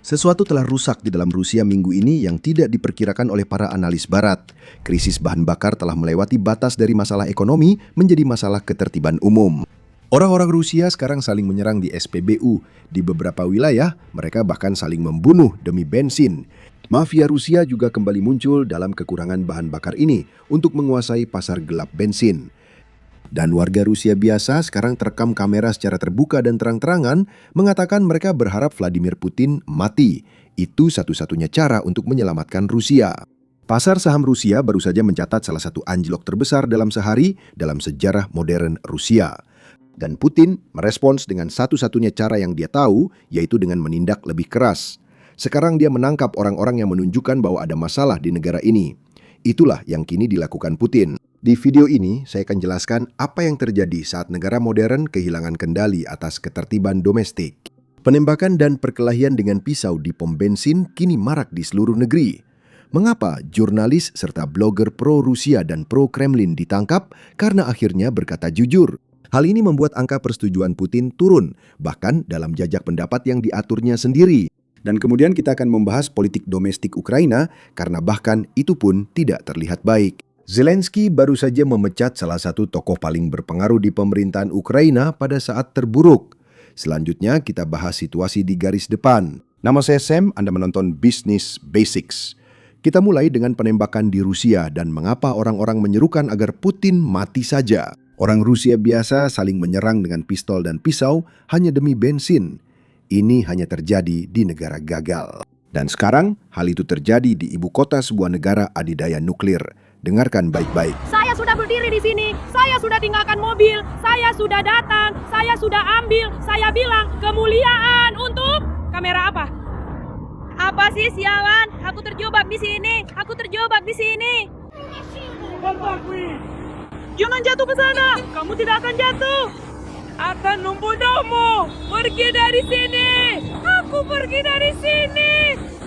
Sesuatu telah rusak di dalam Rusia minggu ini yang tidak diperkirakan oleh para analis barat. Krisis bahan bakar telah melewati batas dari masalah ekonomi menjadi masalah ketertiban umum. Orang-orang Rusia sekarang saling menyerang di SPBU. Di beberapa wilayah, mereka bahkan saling membunuh demi bensin. Mafia Rusia juga kembali muncul dalam kekurangan bahan bakar ini untuk menguasai pasar gelap bensin. Dan warga Rusia biasa sekarang terekam kamera secara terbuka dan terang-terangan mengatakan mereka berharap Vladimir Putin mati. Itu satu-satunya cara untuk menyelamatkan Rusia. Pasar saham Rusia baru saja mencatat salah satu anjlok terbesar dalam sehari dalam sejarah modern Rusia. Dan Putin merespons dengan satu-satunya cara yang dia tahu, yaitu dengan menindak lebih keras. Sekarang dia menangkap orang-orang yang menunjukkan bahwa ada masalah di negara ini. Itulah yang kini dilakukan Putin. Di video ini, saya akan jelaskan apa yang terjadi saat negara modern kehilangan kendali atas ketertiban domestik. Penembakan dan perkelahian dengan pisau di pom bensin kini marak di seluruh negeri. Mengapa jurnalis serta blogger pro-Rusia dan pro-Kremlin ditangkap? Karena akhirnya berkata jujur. Hal ini membuat angka persetujuan Putin turun, bahkan dalam jajak pendapat yang diaturnya sendiri. Dan kemudian kita akan membahas politik domestik Ukraina, karena bahkan itu pun tidak terlihat baik. Zelensky baru saja memecat salah satu tokoh paling berpengaruh di pemerintahan Ukraina pada saat terburuk. Selanjutnya kita bahas situasi di garis depan. Nama saya Sam, Anda menonton Business Basics. Kita mulai dengan penembakan di Rusia dan mengapa orang-orang menyerukan agar Putin mati saja. Orang Rusia biasa saling menyerang dengan pistol dan pisau hanya demi bensin. Ini hanya terjadi di negara gagal. Dan sekarang hal itu terjadi di ibu kota sebuah negara adidaya nuklir. Dengarkan baik-baik. Saya sudah berdiri di sini, saya sudah tinggalkan mobil, saya sudah datang, saya sudah ambil, saya bilang kemuliaan untuk kamera apa? Apa sih sialan? Aku terjebak di sini, aku terjebak di sini. Jangan jatuh ke sana, kamu tidak akan jatuh. Akan membunuhmu, pergi dari sini, aku pergi dari sini.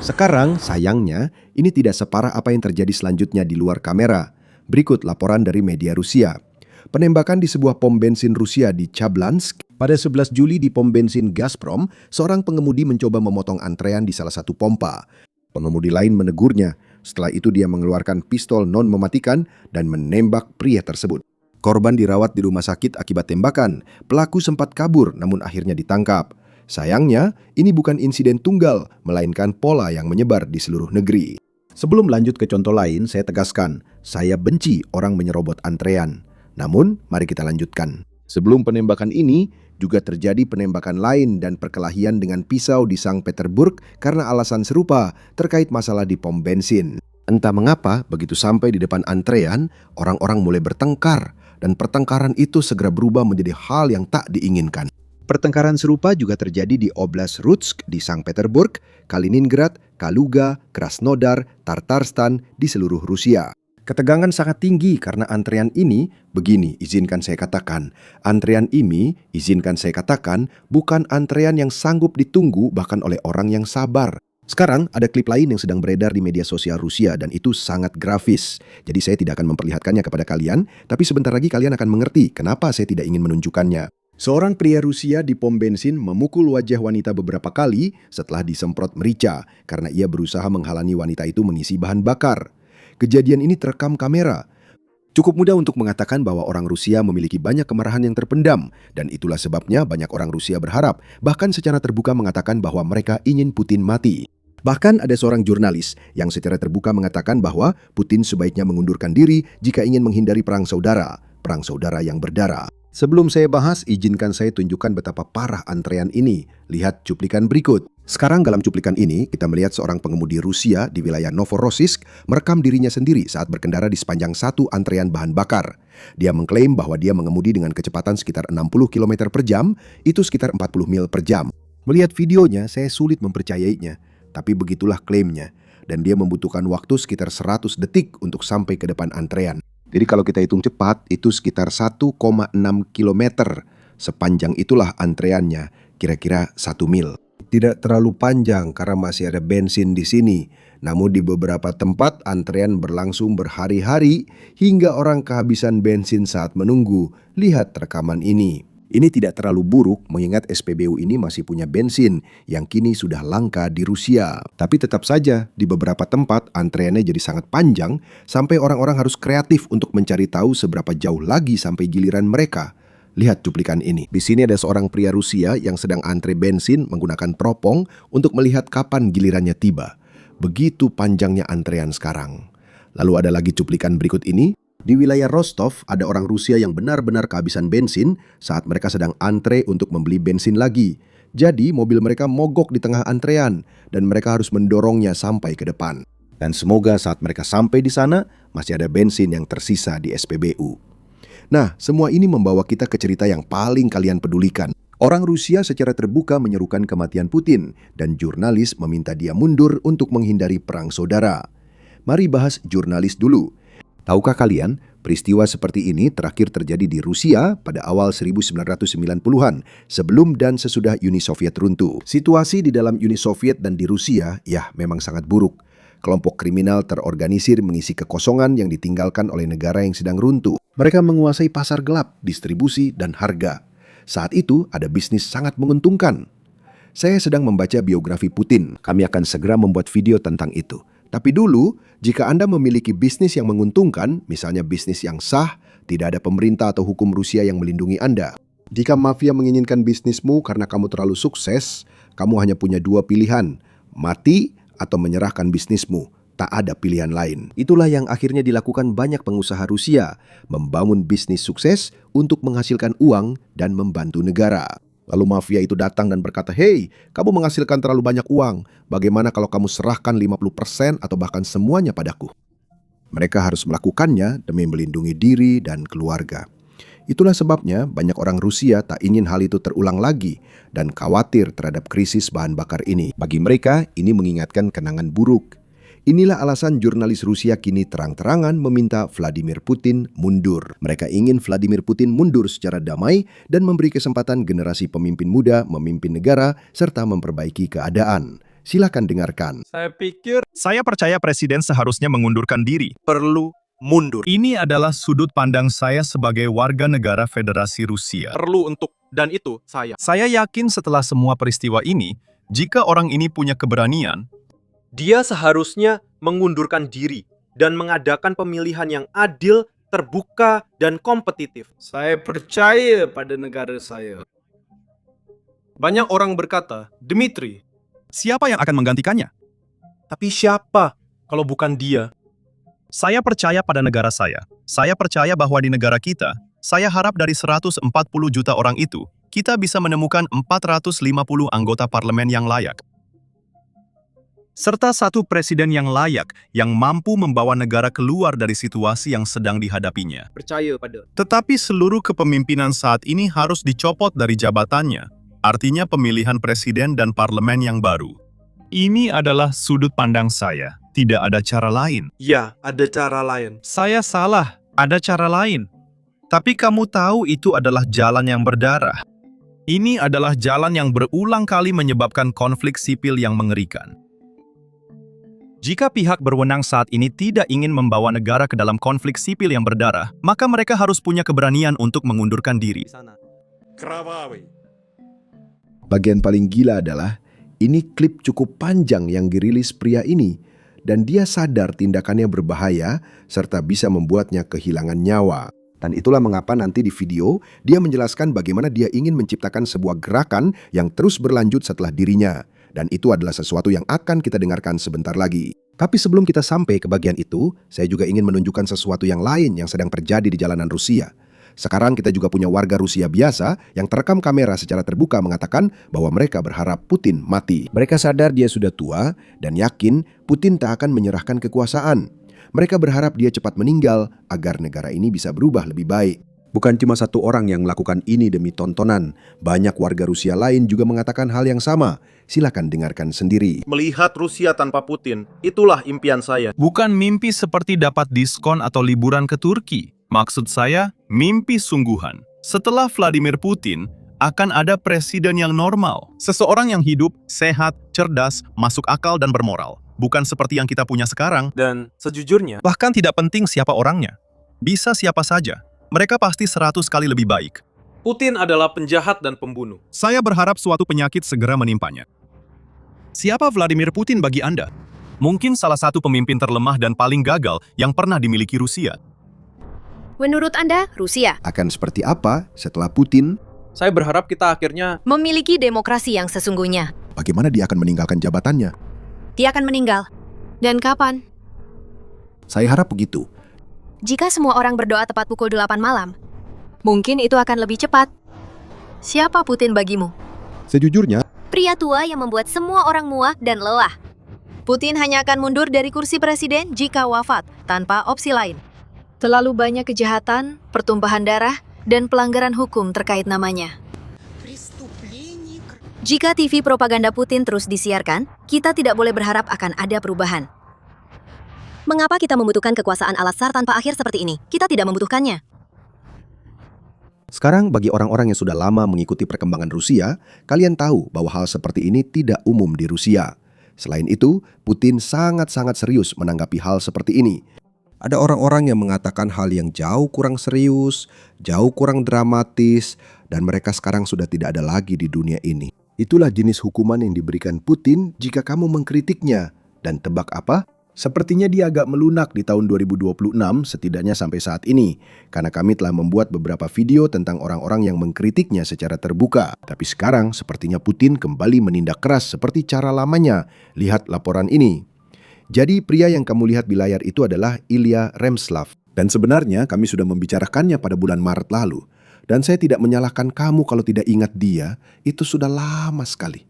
Sekarang, sayangnya, ini tidak separah apa yang terjadi selanjutnya di luar kamera. Berikut laporan dari media Rusia. Penembakan di sebuah pom bensin Rusia di Chablansk. Pada 11 Juli di pom bensin Gazprom, seorang pengemudi mencoba memotong antrean di salah satu pompa. Pengemudi lain menegurnya. Setelah itu dia mengeluarkan pistol non-mematikan dan menembak pria tersebut. Korban dirawat di rumah sakit akibat tembakan. Pelaku sempat kabur namun akhirnya ditangkap. Sayangnya, ini bukan insiden tunggal, melainkan pola yang menyebar di seluruh negeri. Sebelum lanjut ke contoh lain, saya tegaskan, saya benci orang menyerobot antrean. Namun, mari kita lanjutkan. Sebelum penembakan ini, juga terjadi penembakan lain dan perkelahian dengan pisau di Sankt Petersburg karena alasan serupa terkait masalah di pom bensin. Entah mengapa, begitu sampai di depan antrean, orang-orang mulai bertengkar, dan pertengkaran itu segera berubah menjadi hal yang tak diinginkan. Pertengkaran serupa juga terjadi di Oblast Rutsk di Sankt Petersburg, Kaliningrad, Kaluga, Krasnodar, Tatarstan di seluruh Rusia. Ketegangan sangat tinggi karena antrean ini, izinkan saya katakan, bukan antrean yang sanggup ditunggu bahkan oleh orang yang sabar. Sekarang ada klip lain yang sedang beredar di media sosial Rusia dan itu sangat grafis. Jadi saya tidak akan memperlihatkannya kepada kalian, tapi sebentar lagi kalian akan mengerti kenapa saya tidak ingin menunjukkannya. Seorang pria Rusia di pom bensin memukul wajah wanita beberapa kali setelah disemprot merica karena ia berusaha menghalangi wanita itu mengisi bahan bakar. Kejadian ini terekam kamera. Cukup mudah untuk mengatakan bahwa orang Rusia memiliki banyak kemarahan yang terpendam dan itulah sebabnya banyak orang Rusia berharap, bahkan secara terbuka mengatakan bahwa mereka ingin Putin mati. Bahkan ada seorang jurnalis yang secara terbuka mengatakan bahwa Putin sebaiknya mengundurkan diri jika ingin menghindari perang saudara yang berdarah. Sebelum saya bahas, izinkan saya tunjukkan betapa parah antrean ini. Lihat cuplikan berikut. Sekarang dalam cuplikan ini, kita melihat seorang pengemudi Rusia di wilayah Novorossiysk merekam dirinya sendiri saat berkendara di sepanjang satu antrean bahan bakar. Dia mengklaim bahwa dia mengemudi dengan kecepatan sekitar 60 km per jam, itu sekitar 40 mil per jam. Melihat videonya, saya sulit mempercayainya. Tapi begitulah klaimnya. Dan dia membutuhkan waktu sekitar 100 detik untuk sampai ke depan antrean. Jadi kalau kita hitung cepat, itu sekitar 1,6 kilometer. Sepanjang itulah antreannya, kira-kira 1 mil. Tidak terlalu panjang karena masih ada bensin di sini. Namun di beberapa tempat antrean berlangsung berhari-hari hingga orang kehabisan bensin saat menunggu. Lihat rekaman ini. Ini tidak terlalu buruk mengingat SPBU ini masih punya bensin yang kini sudah langka di Rusia. Tapi tetap saja di beberapa tempat antreannya jadi sangat panjang sampai orang-orang harus kreatif untuk mencari tahu seberapa jauh lagi sampai giliran mereka. Lihat cuplikan ini. Di sini ada seorang pria Rusia yang sedang antre bensin menggunakan teropong untuk melihat kapan gilirannya tiba. Begitu panjangnya antrean sekarang. Lalu ada lagi cuplikan berikut ini. Di wilayah Rostov, ada orang Rusia yang benar-benar kehabisan bensin saat mereka sedang antre untuk membeli bensin lagi. Jadi, mobil mereka mogok di tengah antrean dan mereka harus mendorongnya sampai ke depan. Dan semoga saat mereka sampai di sana, masih ada bensin yang tersisa di SPBU. Nah, semua ini membawa kita ke cerita yang paling kalian pedulikan. Orang Rusia secara terbuka menyerukan kematian Putin dan jurnalis meminta dia mundur untuk menghindari perang saudara. Mari bahas jurnalis dulu. Tahukah kalian, peristiwa seperti ini terakhir terjadi di Rusia pada awal 1990-an, sebelum dan sesudah Uni Soviet runtuh. Situasi di dalam Uni Soviet dan di Rusia, ya memang sangat buruk. Kelompok kriminal terorganisir mengisi kekosongan yang ditinggalkan oleh negara yang sedang runtuh. Mereka menguasai pasar gelap, distribusi, dan harga. Saat itu ada bisnis sangat menguntungkan. Saya sedang membaca biografi Putin. Kami akan segera membuat video tentang itu. Tapi dulu, jika Anda memiliki bisnis yang menguntungkan, misalnya bisnis yang sah, tidak ada pemerintah atau hukum Rusia yang melindungi Anda. Jika mafia menginginkan bisnismu karena kamu terlalu sukses, kamu hanya punya dua pilihan, mati atau menyerahkan bisnismu. Tak ada pilihan lain. Itulah yang akhirnya dilakukan banyak pengusaha Rusia, membangun bisnis sukses untuk menghasilkan uang dan membantu negara. Lalu mafia itu datang dan berkata, "Hei, kamu menghasilkan terlalu banyak uang. Bagaimana kalau kamu serahkan 50% atau bahkan semuanya padaku?" Mereka harus melakukannya demi melindungi diri dan keluarga. Itulah sebabnya banyak orang Rusia tak ingin hal itu terulang lagi dan khawatir terhadap krisis bahan bakar ini. Bagi mereka, ini mengingatkan kenangan buruk. Inilah alasan jurnalis Rusia kini terang-terangan meminta Vladimir Putin mundur. Mereka ingin Vladimir Putin mundur secara damai dan memberi kesempatan generasi pemimpin muda memimpin negara serta memperbaiki keadaan. Silakan dengarkan. Saya percaya presiden seharusnya mengundurkan diri. Perlu mundur. Ini adalah sudut pandang saya sebagai warga negara Federasi Rusia. Perlu untuk, dan itu saya. Saya yakin setelah semua peristiwa ini, jika orang ini punya keberanian, Dia seharusnya mengundurkan diri dan mengadakan pemilihan yang adil, terbuka, dan kompetitif. Saya percaya pada negara saya. Banyak orang berkata, Dmitri, siapa yang akan menggantikannya? Tapi siapa kalau bukan dia? Saya percaya pada negara saya. Saya percaya bahwa di negara kita, saya harap dari 140 juta orang itu, kita bisa menemukan 450 anggota parlemen yang layak. Serta satu presiden yang layak, yang mampu membawa negara keluar dari situasi yang sedang dihadapinya. Percaya pada. Tetapi seluruh kepemimpinan saat ini harus dicopot dari jabatannya, artinya pemilihan presiden dan parlemen yang baru. Ini adalah sudut pandang saya, tidak ada cara lain. Ya, ada cara lain. Saya salah, ada cara lain. Tapi kamu tahu itu adalah jalan yang berdarah. Ini adalah jalan yang berulang kali menyebabkan konflik sipil yang mengerikan. Jika pihak berwenang saat ini tidak ingin membawa negara ke dalam konflik sipil yang berdarah, maka mereka harus punya keberanian untuk mengundurkan diri. Bagian paling gila adalah, ini klip cukup panjang yang dirilis pria ini, dan dia sadar tindakannya berbahaya serta bisa membuatnya kehilangan nyawa. Dan itulah mengapa nanti di video, dia menjelaskan bagaimana dia ingin menciptakan sebuah gerakan yang terus berlanjut setelah dirinya. Dan itu adalah sesuatu yang akan kita dengarkan sebentar lagi. Tapi sebelum kita sampai ke bagian itu, saya juga ingin menunjukkan sesuatu yang lain yang sedang terjadi di jalanan Rusia. Sekarang kita juga punya warga Rusia biasa yang terekam kamera secara terbuka mengatakan bahwa mereka berharap Putin mati. Mereka sadar dia sudah tua dan yakin Putin tak akan menyerahkan kekuasaan. Mereka berharap dia cepat meninggal agar negara ini bisa berubah lebih baik. Bukan cuma satu orang yang melakukan ini demi tontonan. Banyak warga Rusia lain juga mengatakan hal yang sama. Silakan dengarkan sendiri. Melihat Rusia tanpa Putin, itulah impian saya. Bukan mimpi seperti dapat diskon atau liburan ke Turki. Maksud saya, mimpi sungguhan. Setelah Vladimir Putin, akan ada presiden yang normal. Seseorang yang hidup, sehat, cerdas, masuk akal dan bermoral. Bukan seperti yang kita punya sekarang. Dan sejujurnya, Bahkan tidak penting siapa orangnya. Bisa siapa saja. Mereka pasti 100 kali lebih baik. Putin adalah penjahat dan pembunuh. Saya berharap suatu penyakit segera menimpanya. Siapa Vladimir Putin bagi Anda? Mungkin salah satu pemimpin terlemah dan paling gagal yang pernah dimiliki Rusia. Menurut Anda, Rusia Akan seperti apa setelah Putin? Saya berharap kita akhirnya memiliki demokrasi yang sesungguhnya. Bagaimana dia akan meninggalkan jabatannya? Dia akan meninggal. Dan kapan? Saya harap begitu. Jika semua orang berdoa tepat pukul 8 malam, mungkin itu akan lebih cepat. Siapa Putin bagimu? Sejujurnya, Pria tua yang membuat semua orang muak dan lelah. Putin hanya akan mundur dari kursi presiden jika wafat, tanpa opsi lain. Terlalu banyak kejahatan, pertumpahan darah, dan pelanggaran hukum terkait namanya. Jika TV propaganda Putin terus disiarkan, kita tidak boleh berharap akan ada perubahan. Mengapa kita membutuhkan kekuasaan Al-Assad tanpa akhir seperti ini? Kita tidak membutuhkannya. sekarang bagi orang-orang yang sudah lama mengikuti perkembangan Rusia, kalian tahu bahwa hal seperti ini tidak umum di Rusia. Selain itu, Putin sangat-sangat serius menanggapi hal seperti ini. Ada orang-orang yang mengatakan hal yang jauh kurang serius, jauh kurang dramatis, dan mereka sekarang sudah tidak ada lagi di dunia ini. Itulah jenis hukuman yang diberikan Putin jika kamu mengkritiknya. Dan tebak apa? Sepertinya dia agak melunak di tahun 2026, setidaknya sampai saat ini. Karena kami telah membuat beberapa video tentang orang-orang yang mengkritiknya secara terbuka. Tapi sekarang sepertinya Putin kembali menindak keras seperti cara lamanya. Lihat laporan ini. Jadi pria yang kamu lihat di layar itu adalah Ilya Remslav. Dan sebenarnya kami sudah membicarakannya pada bulan Maret lalu. Dan saya tidak menyalahkan kamu kalau tidak ingat dia, itu sudah lama sekali.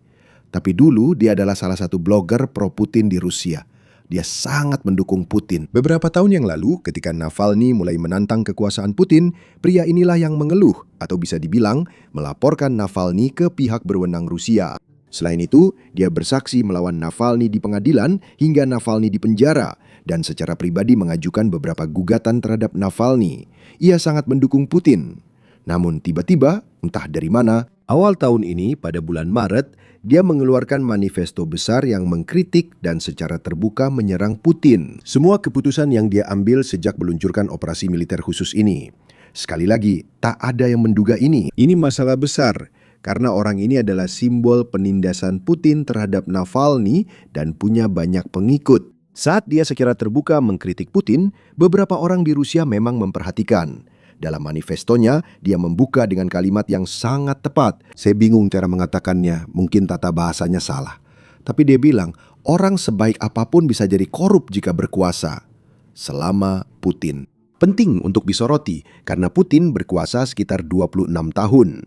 Tapi dulu dia adalah salah satu blogger pro-Putin di Rusia. Dia sangat mendukung Putin. Beberapa tahun yang lalu, ketika Navalny mulai menantang kekuasaan Putin, pria inilah yang mengeluh, atau bisa dibilang melaporkan Navalny ke pihak berwenang Rusia. Selain itu, dia bersaksi melawan Navalny di pengadilan hingga Navalny dipenjara, dan secara pribadi mengajukan beberapa gugatan terhadap Navalny. Ia sangat mendukung Putin. Namun tiba-tiba, entah dari mana, awal tahun ini pada bulan Maret, dia mengeluarkan manifesto besar yang mengkritik dan secara terbuka menyerang Putin. Semua keputusan yang dia ambil sejak meluncurkan operasi militer khusus ini. Sekali lagi, tak ada yang menduga ini. Ini masalah besar, karena orang ini adalah simbol penindasan Putin terhadap Navalny dan punya banyak pengikut. Saat dia secara terbuka mengkritik Putin, beberapa orang di Rusia memang memperhatikan. Dalam manifestonya, dia membuka dengan kalimat yang sangat tepat. Saya bingung cara mengatakannya, mungkin tata bahasanya salah. Tapi dia bilang, orang sebaik apapun bisa jadi korup jika berkuasa. Selama Putin. Penting untuk disoroti, karena Putin berkuasa sekitar 26 tahun.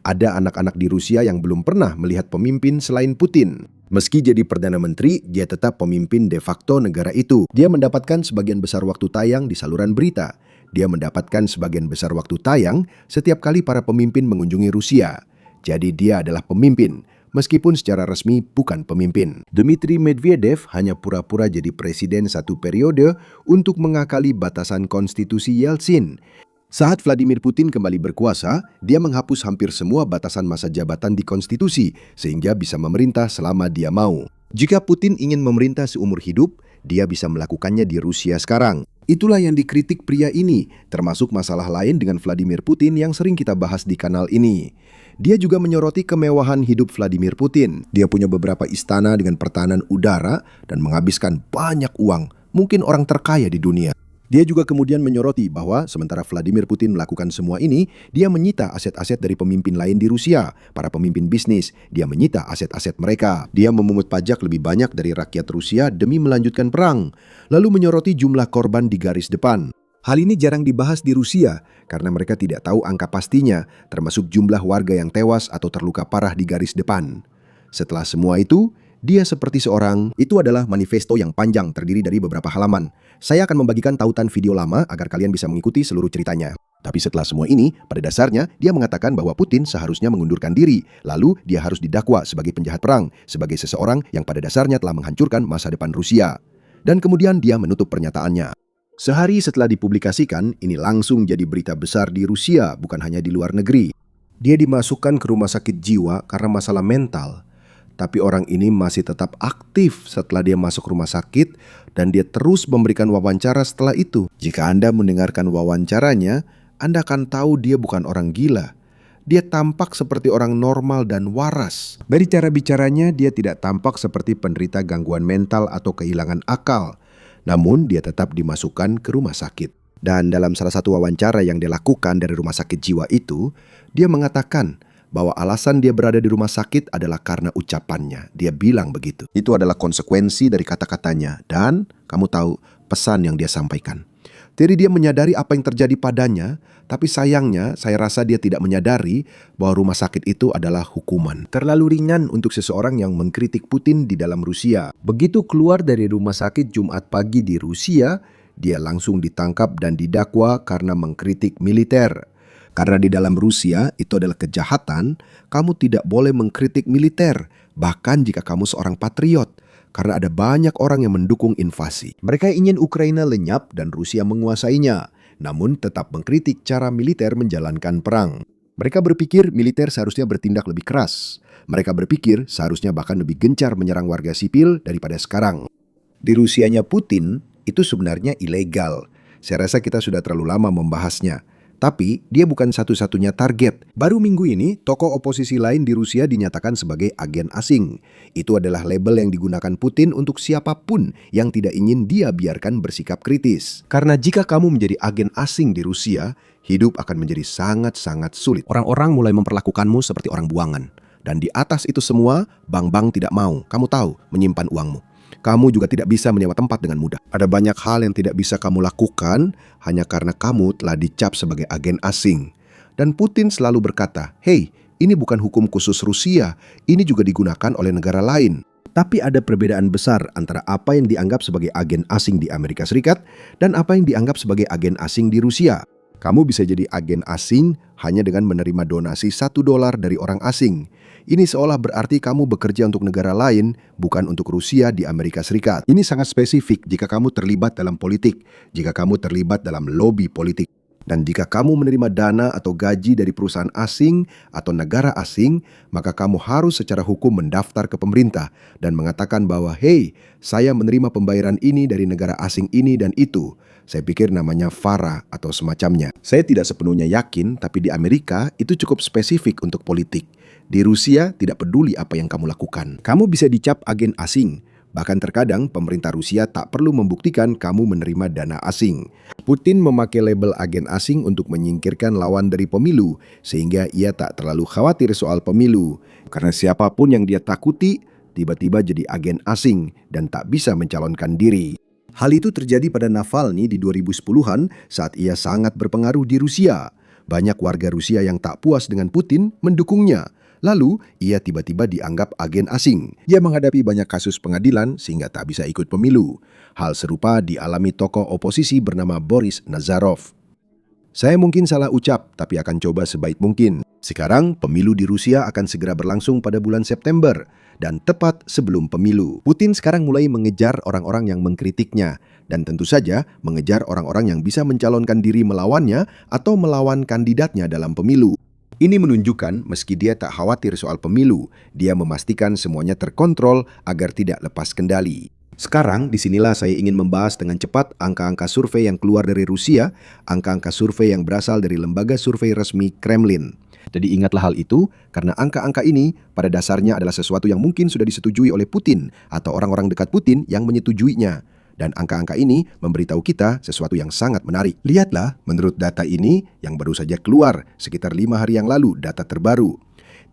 Ada anak-anak di Rusia yang belum pernah melihat pemimpin selain Putin. Meski jadi Perdana Menteri, dia tetap pemimpin de facto negara itu. Dia mendapatkan sebagian besar waktu tayang di saluran berita. Dia mendapatkan sebagian besar waktu tayang setiap kali para pemimpin mengunjungi Rusia. Jadi dia adalah pemimpin, meskipun secara resmi bukan pemimpin. Dmitry Medvedev hanya pura-pura jadi presiden satu periode untuk mengakali batasan konstitusi Yeltsin. Saat Vladimir Putin kembali berkuasa, dia menghapus hampir semua batasan masa jabatan di konstitusi, sehingga bisa memerintah selama dia mau. Jika Putin ingin memerintah seumur hidup, dia bisa melakukannya di Rusia sekarang. Itulah yang dikritik pria ini, termasuk masalah lain dengan Vladimir Putin yang sering kita bahas di kanal ini. Dia juga menyoroti kemewahan hidup Vladimir Putin. Dia punya beberapa istana dengan pertahanan udara dan menghabiskan banyak uang, mungkin orang terkaya di dunia. Dia juga kemudian menyoroti bahwa sementara Vladimir Putin melakukan semua ini, dia menyita aset-aset dari pemimpin lain di Rusia, para pemimpin bisnis. Dia menyita aset-aset mereka. Dia memungut pajak lebih banyak dari rakyat Rusia demi melanjutkan perang, lalu menyoroti jumlah korban di garis depan. Hal ini jarang dibahas di Rusia karena mereka tidak tahu angka pastinya, termasuk jumlah warga yang tewas atau terluka parah di garis depan. Setelah semua itu, dia seperti seorang. Itu adalah manifesto yang panjang terdiri dari beberapa halaman. Saya akan membagikan tautan video lama agar kalian bisa mengikuti seluruh ceritanya. Tapi setelah semua ini, pada dasarnya dia mengatakan bahwa Putin seharusnya mengundurkan diri. Lalu dia harus didakwa sebagai penjahat perang, sebagai seseorang yang pada dasarnya telah menghancurkan masa depan Rusia. Dan kemudian dia menutup pernyataannya. Sehari setelah dipublikasikan, ini langsung jadi berita besar di Rusia, bukan hanya di luar negeri. Dia dimasukkan ke rumah sakit jiwa karena masalah mental. Tapi orang ini masih tetap aktif setelah dia masuk rumah sakit dan dia terus memberikan wawancara setelah itu. Jika Anda mendengarkan wawancaranya, Anda akan tahu dia bukan orang gila. dia tampak seperti orang normal dan waras. Dari cara bicaranya, dia tidak tampak seperti penderita gangguan mental atau kehilangan akal. Namun, dia tetap dimasukkan ke rumah sakit. Dan dalam salah satu wawancara yang dia lakukan dari rumah sakit jiwa itu, dia mengatakan bahwa alasan dia berada di rumah sakit adalah karena ucapannya. Dia bilang begitu. Itu adalah konsekuensi dari kata-katanya. Dan kamu tahu pesan yang dia sampaikan. Jadi dia menyadari apa yang terjadi padanya, tapi sayangnya saya rasa dia tidak menyadari bahwa rumah sakit itu adalah hukuman. Terlalu ringan untuk seseorang yang mengkritik Putin di dalam Rusia. Begitu keluar dari rumah sakit Jumat pagi di Rusia, dia langsung ditangkap dan didakwa karena mengkritik militer. Karena di dalam Rusia itu adalah kejahatan, kamu tidak boleh mengkritik militer, bahkan jika kamu seorang patriot. Karena ada banyak orang yang mendukung invasi. Mereka ingin Ukraina lenyap dan Rusia menguasainya, namun tetap mengkritik cara militer menjalankan perang. Mereka berpikir militer seharusnya bertindak lebih keras. Mereka berpikir seharusnya bahkan lebih gencar menyerang warga sipil daripada sekarang. Di Rusianya Putin, itu sebenarnya ilegal. Saya rasa kita sudah terlalu lama membahasnya. Tapi dia bukan satu-satunya target. Baru minggu ini, tokoh oposisi lain di Rusia dinyatakan sebagai agen asing. Itu adalah label yang digunakan Putin untuk siapapun yang tidak ingin dia biarkan bersikap kritis. Karena jika kamu menjadi agen asing di Rusia, hidup akan menjadi sangat-sangat sulit. Orang-orang mulai memperlakukanmu seperti orang buangan. Dan di atas itu semua, bank-bank tidak mau, kamu tahu, menyimpan uangmu. Kamu juga tidak bisa menyewa tempat dengan mudah. Ada banyak hal yang tidak bisa kamu lakukan hanya karena kamu telah dicap sebagai agen asing. Dan Putin selalu berkata, "Hei, ini bukan hukum khusus Rusia, ini juga digunakan oleh negara lain." Tapi ada perbedaan besar antara apa yang dianggap sebagai agen asing di Amerika Serikat dan apa yang dianggap sebagai agen asing di Rusia. Kamu bisa jadi agen asing hanya dengan menerima donasi $1 dari orang asing. Ini seolah berarti kamu bekerja untuk negara lain, bukan untuk Rusia di Amerika Serikat. Ini sangat spesifik jika kamu terlibat dalam politik, jika kamu terlibat dalam lobi politik. Dan jika kamu menerima dana atau gaji dari perusahaan asing atau negara asing, maka kamu harus secara hukum mendaftar ke pemerintah dan mengatakan bahwa, "Hei, saya menerima pembayaran ini dari negara asing ini dan itu." Saya pikir namanya FARA atau semacamnya. Saya tidak sepenuhnya yakin, tapi di Amerika itu cukup spesifik untuk politik. Di Rusia tidak peduli apa yang kamu lakukan. Kamu bisa dicap agen asing. Bahkan terkadang pemerintah Rusia tak perlu membuktikan kamu menerima dana asing. Putin memakai label agen asing untuk menyingkirkan lawan dari pemilu, sehingga ia tak terlalu khawatir soal pemilu. Karena siapapun yang dia takuti, tiba-tiba jadi agen asing dan tak bisa mencalonkan diri. Hal itu terjadi pada Navalny di 2010-an saat ia sangat berpengaruh di Rusia. Banyak warga Rusia yang tak puas dengan Putin mendukungnya. Lalu, ia tiba-tiba dianggap agen asing. Dia menghadapi banyak kasus pengadilan sehingga tak bisa ikut pemilu. Hal serupa dialami tokoh oposisi bernama Boris Nazarov. Saya mungkin salah ucap, tapi akan coba sebaik mungkin. Sekarang, pemilu di Rusia akan segera berlangsung pada bulan September. Dan tepat sebelum pemilu, Putin sekarang mulai mengejar orang-orang yang mengkritiknya. Dan tentu saja mengejar orang-orang yang bisa mencalonkan diri melawannya atau melawan kandidatnya dalam pemilu. Ini menunjukkan meski dia tak khawatir soal pemilu, dia memastikan semuanya terkontrol agar tidak lepas kendali. Sekarang, disinilah saya ingin membahas dengan cepat angka-angka survei yang keluar dari Rusia, angka-angka survei yang berasal dari lembaga survei resmi Kremlin. Jadi ingatlah hal itu, karena angka-angka ini pada dasarnya adalah sesuatu yang mungkin sudah disetujui oleh Putin atau orang-orang dekat Putin yang menyetujuinya. Dan angka-angka ini memberitahu kita sesuatu yang sangat menarik. Lihatlah, menurut data ini yang baru saja keluar sekitar 5 hari yang lalu, data terbaru.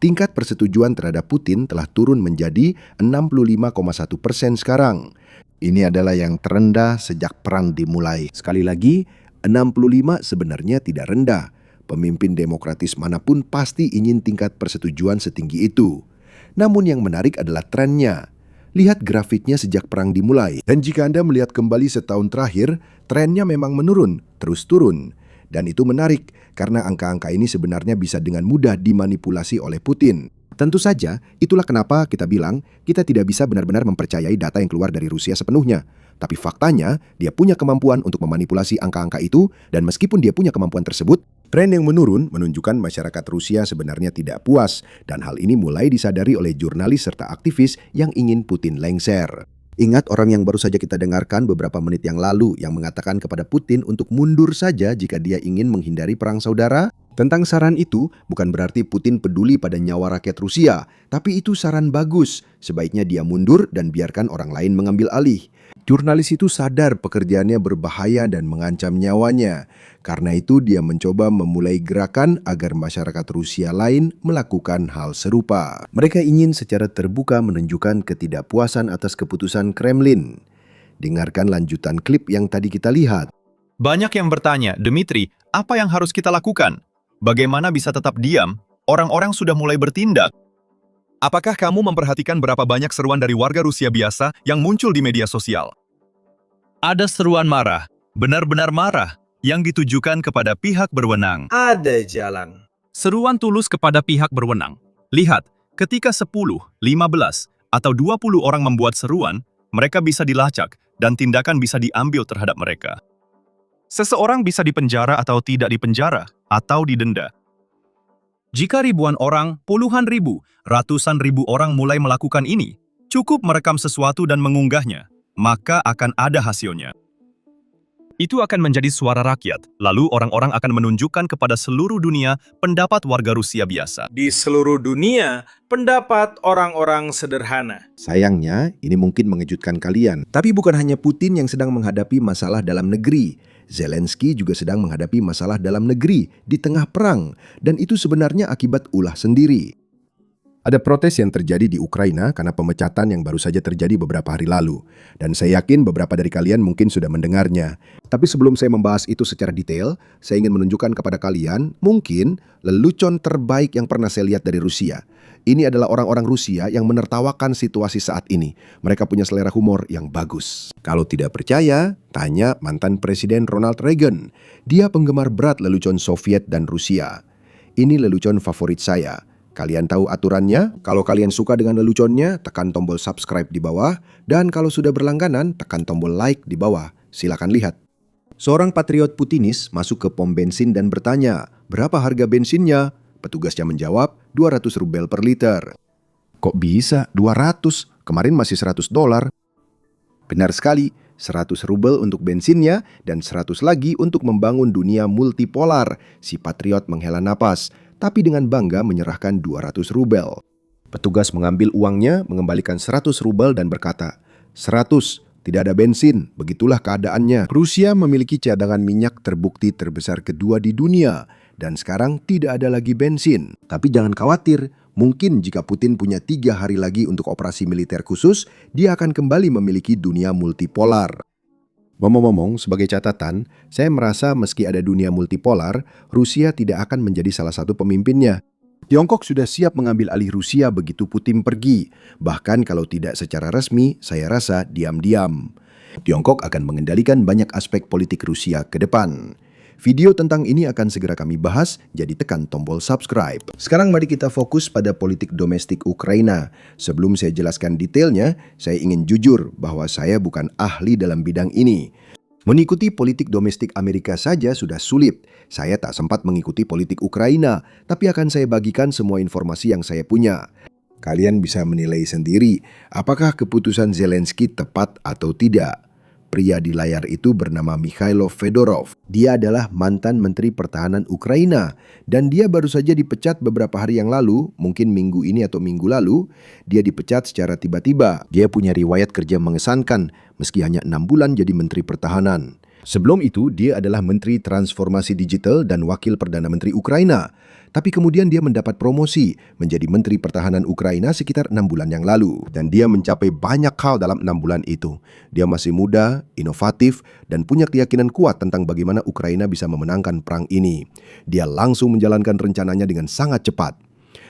Tingkat persetujuan terhadap Putin telah turun menjadi 65,1% sekarang. Ini adalah yang terendah sejak perang dimulai. Sekali lagi, 65 sebenarnya tidak rendah. Pemimpin demokratis manapun pasti ingin tingkat persetujuan setinggi itu. Namun yang menarik adalah trennya. Lihat grafiknya sejak perang dimulai. Dan jika Anda melihat kembali setahun terakhir, trennya memang menurun, terus turun. Dan itu menarik, karena angka-angka ini sebenarnya bisa dengan mudah dimanipulasi oleh Putin. Tentu saja, itulah kenapa kita bilang kita tidak bisa benar-benar mempercayai data yang keluar dari Rusia sepenuhnya. Tapi faktanya, dia punya kemampuan untuk memanipulasi angka-angka itu, dan meskipun dia punya kemampuan tersebut, tren yang menurun menunjukkan masyarakat Rusia sebenarnya tidak puas, dan hal ini mulai disadari oleh jurnalis serta aktivis yang ingin Putin lengser. Ingat orang yang baru saja kita dengarkan beberapa menit yang lalu yang mengatakan kepada Putin untuk mundur saja jika dia ingin menghindari perang saudara? Tentang saran itu, bukan berarti Putin peduli pada nyawa rakyat Rusia, tapi itu saran bagus. Sebaiknya dia mundur dan biarkan orang lain mengambil alih. Jurnalis itu sadar pekerjaannya berbahaya dan mengancam nyawanya. Karena itu dia mencoba memulai gerakan agar masyarakat Rusia lain melakukan hal serupa. Mereka ingin secara terbuka menunjukkan ketidakpuasan atas keputusan Kremlin. Dengarkan lanjutan klip yang tadi kita lihat. Banyak yang bertanya, Dmitri, apa yang harus kita lakukan? Bagaimana bisa tetap diam? Orang-orang sudah mulai bertindak. Apakah kamu memperhatikan berapa banyak seruan dari warga Rusia biasa yang muncul di media sosial? Ada seruan marah, benar-benar marah, yang ditujukan kepada pihak berwenang. Ada jalan. Seruan tulus kepada pihak berwenang. Lihat, ketika 10, 15, atau 20 orang membuat seruan, mereka bisa dilacak dan tindakan bisa diambil terhadap mereka. Seseorang bisa dipenjara atau tidak dipenjara, atau didenda. Jika ribuan orang, puluhan ribu, ratusan ribu orang mulai melakukan ini, cukup merekam sesuatu dan mengunggahnya, maka akan ada hasilnya. Itu akan menjadi suara rakyat, lalu orang-orang akan menunjukkan kepada seluruh dunia pendapat warga Rusia biasa. Di seluruh dunia, pendapat orang-orang sederhana. Sayangnya, ini mungkin mengejutkan kalian. Tapi bukan hanya Putin yang sedang menghadapi masalah dalam negeri. Zelensky juga sedang menghadapi masalah dalam negeri di tengah perang. Dan itu sebenarnya akibat ulah sendiri. Ada protes yang terjadi di Ukraina karena pemecatan yang baru saja terjadi beberapa hari lalu. Dan saya yakin beberapa dari kalian mungkin sudah mendengarnya. Tapi sebelum saya membahas itu secara detail, saya ingin menunjukkan kepada kalian mungkin lelucon terbaik yang pernah saya lihat dari Rusia. Ini adalah orang-orang Rusia yang menertawakan situasi saat ini. Mereka punya selera humor yang bagus. Kalau tidak percaya, tanya mantan Presiden Ronald Reagan. Dia penggemar berat lelucon Soviet dan Rusia. Ini lelucon favorit saya. Kalian tahu aturannya? Kalau kalian suka dengan leluconnya, tekan tombol subscribe di bawah. Dan kalau sudah berlangganan, tekan tombol like di bawah. Silakan lihat. Seorang patriot Putinis masuk ke pom bensin dan bertanya, berapa harga bensinnya? Petugasnya menjawab, 200 rubel per liter. Kok bisa 200? Kemarin masih $100. Benar sekali, 100 rubel untuk bensinnya dan 100 lagi untuk membangun dunia multipolar. Si patriot menghela napas, tapi dengan bangga menyerahkan 200 rubel. Petugas mengambil uangnya, mengembalikan 100 rubel dan berkata, 100, tidak ada bensin, begitulah keadaannya. Rusia memiliki cadangan minyak terbukti terbesar kedua di dunia. Dan sekarang tidak ada lagi bensin. Tapi jangan khawatir, mungkin jika Putin punya 3 hari lagi untuk operasi militer khusus, dia akan kembali memiliki dunia multipolar. Ngomong-ngomong, sebagai catatan, saya merasa meski ada dunia multipolar, Rusia tidak akan menjadi salah satu pemimpinnya. Tiongkok sudah siap mengambil alih Rusia begitu Putin pergi. Bahkan kalau tidak secara resmi, saya rasa diam-diam. Tiongkok akan mengendalikan banyak aspek politik Rusia ke depan. Video tentang ini akan segera kami bahas, jadi tekan tombol subscribe. Sekarang mari kita fokus pada politik domestik Ukraina. Sebelum saya jelaskan detailnya, saya ingin jujur bahwa saya bukan ahli dalam bidang ini. Mengikuti politik domestik Amerika saja sudah sulit. Saya tak sempat mengikuti politik Ukraina, tapi akan saya bagikan semua informasi yang saya punya. Kalian bisa menilai sendiri, apakah keputusan Zelensky tepat atau tidak. Pria di layar itu bernama Mikhailo Fedorov. Dia adalah mantan Menteri Pertahanan Ukraina. Dan dia baru saja dipecat beberapa hari yang lalu, mungkin minggu ini atau minggu lalu. Dia dipecat secara tiba-tiba. Dia punya riwayat kerja mengesankan, meski hanya 6 bulan jadi Menteri Pertahanan. Sebelum itu, dia adalah Menteri Transformasi Digital dan Wakil Perdana Menteri Ukraina. Tapi kemudian dia mendapat promosi menjadi Menteri Pertahanan Ukraina sekitar 6 bulan yang lalu. Dan dia mencapai banyak hal dalam 6 bulan itu. Dia masih muda, inovatif, dan punya keyakinan kuat tentang bagaimana Ukraina bisa memenangkan perang ini. Dia langsung menjalankan rencananya dengan sangat cepat.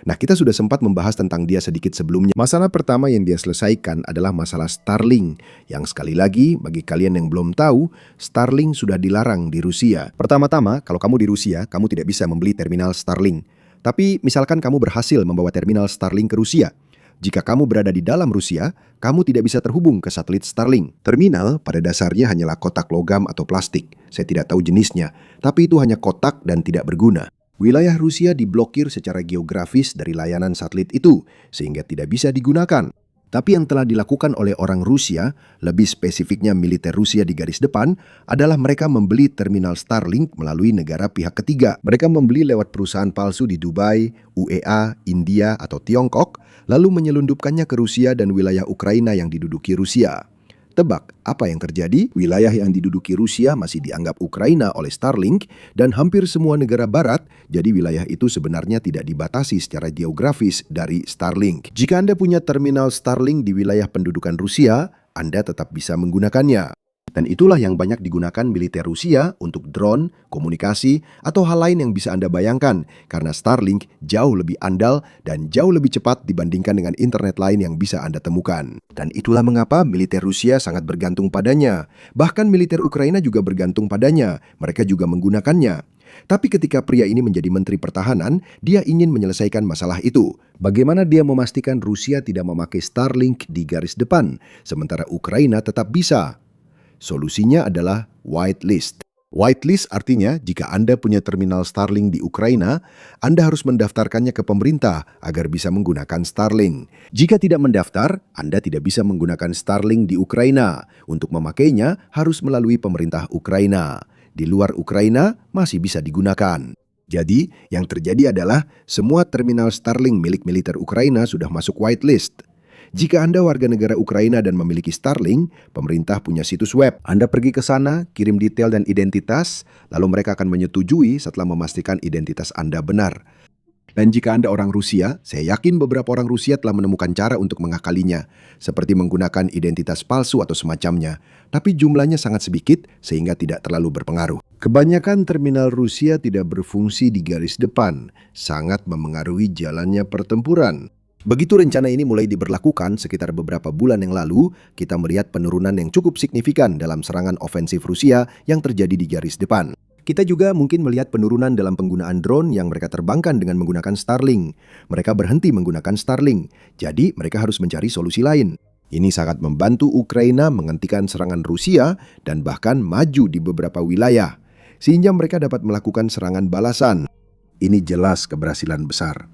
Nah, kita sudah sempat membahas tentang dia sedikit sebelumnya. Masalah pertama yang dia selesaikan adalah masalah Starlink. Yang sekali lagi, bagi kalian yang belum tahu, Starlink sudah dilarang di Rusia. Pertama-tama, kalau kamu di Rusia, kamu tidak bisa membeli terminal Starlink. Tapi misalkan kamu berhasil membawa terminal Starlink ke Rusia. Jika kamu berada di dalam Rusia, kamu tidak bisa terhubung ke satelit Starlink. Terminal pada dasarnya hanyalah kotak logam atau plastik. Saya tidak tahu jenisnya, tapi itu hanya kotak dan tidak berguna. Wilayah Rusia diblokir secara geografis dari layanan satelit itu, sehingga tidak bisa digunakan. Tapi yang telah dilakukan oleh orang Rusia, lebih spesifiknya militer Rusia di garis depan, adalah mereka membeli terminal Starlink melalui negara pihak ketiga. Mereka membeli lewat perusahaan palsu di Dubai, UEA, India, atau Tiongkok, lalu menyelundupkannya ke Rusia dan wilayah Ukraina yang diduduki Rusia. Tebak, apa yang terjadi? Wilayah yang diduduki Rusia masih dianggap Ukraina oleh Starlink dan hampir semua negara barat, jadi wilayah itu sebenarnya tidak dibatasi secara geografis dari Starlink. Jika Anda punya terminal Starlink di wilayah pendudukan Rusia, Anda tetap bisa menggunakannya. Dan itulah yang banyak digunakan militer Rusia untuk drone, komunikasi, atau hal lain yang bisa Anda bayangkan, karena Starlink jauh lebih andal dan jauh lebih cepat dibandingkan dengan internet lain yang bisa Anda temukan. Dan itulah mengapa militer Rusia sangat bergantung padanya. Bahkan militer Ukraina juga bergantung padanya, mereka juga menggunakannya. Tapi ketika pria ini menjadi Menteri Pertahanan, dia ingin menyelesaikan masalah itu. Bagaimana dia memastikan Rusia tidak memakai Starlink di garis depan, sementara Ukraina tetap bisa? Solusinya adalah whitelist. Whitelist artinya jika Anda punya terminal Starlink di Ukraina, Anda harus mendaftarkannya ke pemerintah agar bisa menggunakan Starlink. Jika tidak mendaftar, Anda tidak bisa menggunakan Starlink di Ukraina. Untuk memakainya harus melalui pemerintah Ukraina. Di luar Ukraina masih bisa digunakan. Jadi, yang terjadi adalah semua terminal Starlink milik militer Ukraina sudah masuk whitelist. Jika Anda warga negara Ukraina dan memiliki Starlink, pemerintah punya situs web. Anda pergi ke sana, kirim detail dan identitas, lalu mereka akan menyetujui setelah memastikan identitas Anda benar. Dan jika Anda orang Rusia, saya yakin beberapa orang Rusia telah menemukan cara untuk mengakalinya, seperti menggunakan identitas palsu atau semacamnya. Tapi jumlahnya sangat sedikit sehingga tidak terlalu berpengaruh. Kebanyakan terminal Rusia tidak berfungsi di garis depan, sangat memengaruhi jalannya pertempuran. Begitu rencana ini mulai diberlakukan sekitar beberapa bulan yang lalu, kita melihat penurunan yang cukup signifikan dalam serangan ofensif Rusia yang terjadi di garis depan. Kita juga mungkin melihat penurunan dalam penggunaan drone yang mereka terbangkan dengan menggunakan Starlink. Mereka berhenti menggunakan Starlink, jadi mereka harus mencari solusi lain. Ini sangat membantu Ukraina menghentikan serangan Rusia dan bahkan maju di beberapa wilayah, sehingga mereka dapat melakukan serangan balasan. Ini jelas keberhasilan besar.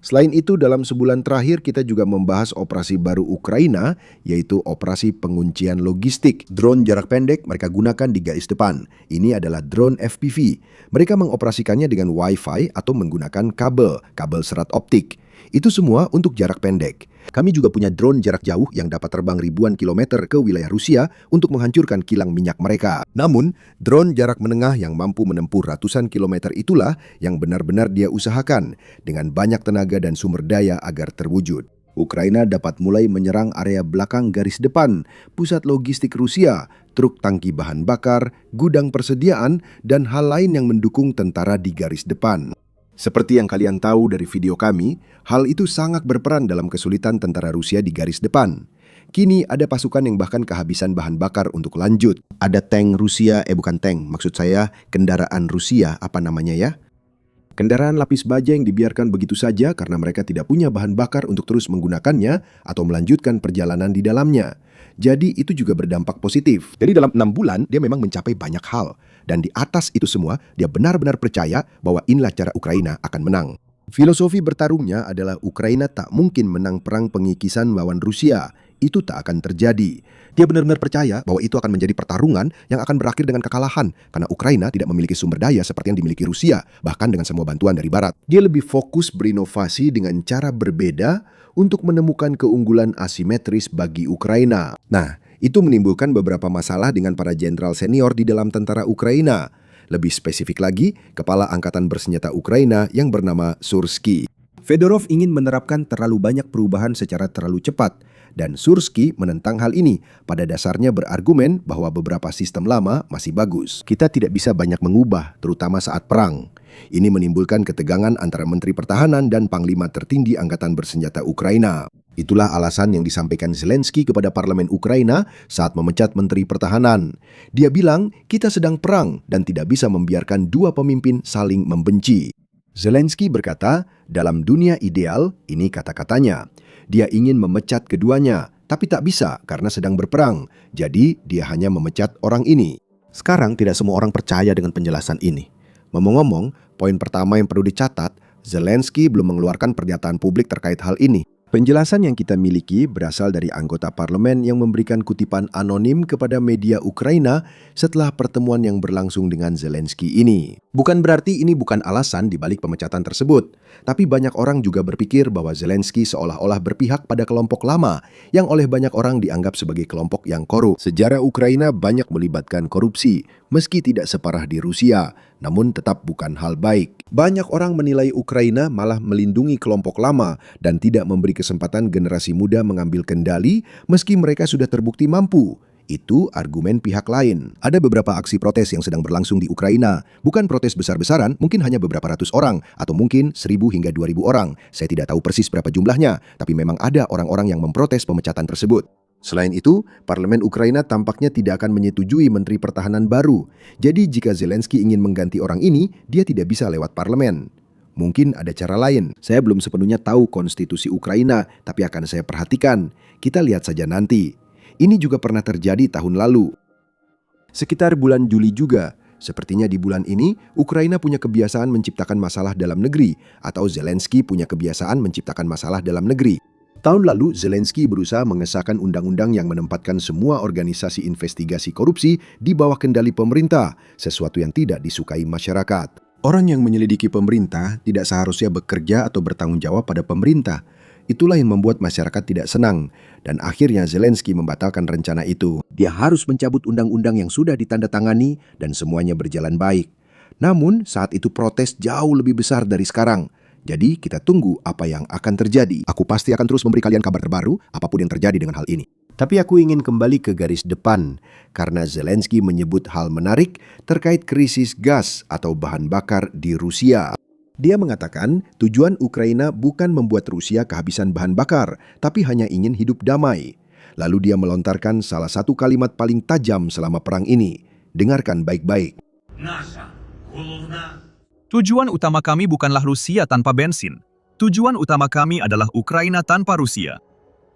Selain itu, dalam sebulan terakhir kita juga membahas operasi baru Ukraina, yaitu operasi penguncian logistik. Drone jarak pendek mereka gunakan di garis depan. Ini adalah drone FPV. Mereka mengoperasikannya dengan Wi-Fi atau menggunakan kabel serat optik. Itu semua untuk jarak pendek. Kami juga punya drone jarak jauh yang dapat terbang ribuan kilometer ke wilayah Rusia untuk menghancurkan kilang minyak mereka. Namun, drone jarak menengah yang mampu menempuh ratusan kilometer itulah yang benar-benar dia usahakan dengan banyak tenaga dan sumber daya agar terwujud. Ukraina dapat mulai menyerang area belakang garis depan, pusat logistik Rusia, truk tangki bahan bakar, gudang persediaan, dan hal lain yang mendukung tentara di garis depan. Seperti yang kalian tahu dari video kami, hal itu sangat berperan dalam kesulitan tentara Rusia di garis depan. Kini ada pasukan yang bahkan kehabisan bahan bakar untuk lanjut. Ada tank Rusia, bukan tank, maksud saya kendaraan Rusia, apa namanya ya? Kendaraan lapis baja yang dibiarkan begitu saja karena mereka tidak punya bahan bakar untuk terus menggunakannya atau melanjutkan perjalanan di dalamnya. Jadi itu juga berdampak positif. Jadi dalam 6 bulan dia memang mencapai banyak hal. Dan di atas itu semua dia benar-benar percaya bahwa inilah cara Ukraina akan menang. Filosofi bertarungnya adalah Ukraina tak mungkin menang perang pengikisan melawan Rusia. Itu tak akan terjadi. Dia benar-benar percaya bahwa itu akan menjadi pertarungan yang akan berakhir dengan kekalahan karena Ukraina tidak memiliki sumber daya seperti yang dimiliki Rusia, bahkan dengan semua bantuan dari Barat. Dia lebih fokus berinovasi dengan cara berbeda untuk menemukan keunggulan asimetris bagi Ukraina. Nah, itu menimbulkan beberapa masalah dengan para jenderal senior di dalam tentara Ukraina. Lebih spesifik lagi, kepala angkatan bersenjata Ukraina yang bernama Sursky. Fedorov ingin menerapkan terlalu banyak perubahan secara terlalu cepat, dan Sursky menentang hal ini. Pada dasarnya berargumen bahwa beberapa sistem lama masih bagus. Kita tidak bisa banyak mengubah, terutama saat perang. Ini menimbulkan ketegangan antara Menteri Pertahanan dan Panglima tertinggi Angkatan Bersenjata Ukraina. Itulah alasan yang disampaikan Zelensky kepada parlemen Ukraina saat memecat Menteri Pertahanan. Dia bilang, kita sedang perang dan tidak bisa membiarkan dua pemimpin saling membenci. Zelensky berkata, dalam dunia ideal, ini kata-katanya, dia ingin memecat keduanya, tapi tak bisa karena sedang berperang. Jadi, dia hanya memecat orang ini. Sekarang tidak semua orang percaya dengan penjelasan ini. Ngomong-ngomong, poin pertama yang perlu dicatat, Zelensky belum mengeluarkan pernyataan publik terkait hal ini. Penjelasan yang kita miliki berasal dari anggota parlemen yang memberikan kutipan anonim kepada media Ukraina setelah pertemuan yang berlangsung dengan Zelensky ini. Bukan berarti ini bukan alasan di balik pemecatan tersebut, tapi banyak orang juga berpikir bahwa Zelensky seolah-olah berpihak pada kelompok lama yang oleh banyak orang dianggap sebagai kelompok yang korup. Sejarah Ukraina banyak melibatkan korupsi, meski tidak separah di Rusia, namun tetap bukan hal baik. Banyak orang menilai Ukraina malah melindungi kelompok lama dan tidak memberi kesempatan generasi muda mengambil kendali meski mereka sudah terbukti mampu. Itu argumen pihak lain. Ada beberapa aksi protes yang sedang berlangsung di Ukraina. Bukan protes besar-besaran, mungkin hanya beberapa ratus orang, atau mungkin 1.000 hingga 2.000 orang. Saya tidak tahu persis berapa jumlahnya, tapi memang ada orang-orang yang memprotes pemecatan tersebut. Selain itu, parlemen Ukraina tampaknya tidak akan menyetujui Menteri Pertahanan baru. Jadi jika Zelensky ingin mengganti orang ini, dia tidak bisa lewat parlemen. Mungkin ada cara lain. Saya belum sepenuhnya tahu konstitusi Ukraina, tapi akan saya perhatikan. Kita lihat saja nanti. Ini juga pernah terjadi tahun lalu. Sekitar bulan Juli juga. Sepertinya di bulan ini, Ukraina punya kebiasaan menciptakan masalah dalam negeri, atau Zelensky punya kebiasaan menciptakan masalah dalam negeri. Tahun lalu, Zelensky berusaha mengesahkan undang-undang yang menempatkan semua organisasi investigasi korupsi di bawah kendali pemerintah, sesuatu yang tidak disukai masyarakat. Orang yang menyelidiki pemerintah tidak seharusnya bekerja atau bertanggung jawab pada pemerintah. Itulah yang membuat masyarakat tidak senang, dan akhirnya Zelensky membatalkan rencana itu. Dia harus mencabut undang-undang yang sudah ditandatangani dan semuanya berjalan baik. Namun, saat itu protes jauh lebih besar dari sekarang. Jadi, kita tunggu apa yang akan terjadi. Aku pasti akan terus memberi kalian kabar terbaru, apapun yang terjadi dengan hal ini. Tapi aku ingin kembali ke garis depan, karena Zelensky menyebut hal menarik terkait krisis gas atau bahan bakar di Rusia. Dia mengatakan tujuan Ukraina bukan membuat Rusia kehabisan bahan bakar, tapi hanya ingin hidup damai. Lalu dia melontarkan salah satu kalimat paling tajam selama perang ini. Dengarkan baik-baik. Tujuan utama kami bukanlah Rusia tanpa bensin. Tujuan utama kami adalah Ukraina tanpa Rusia.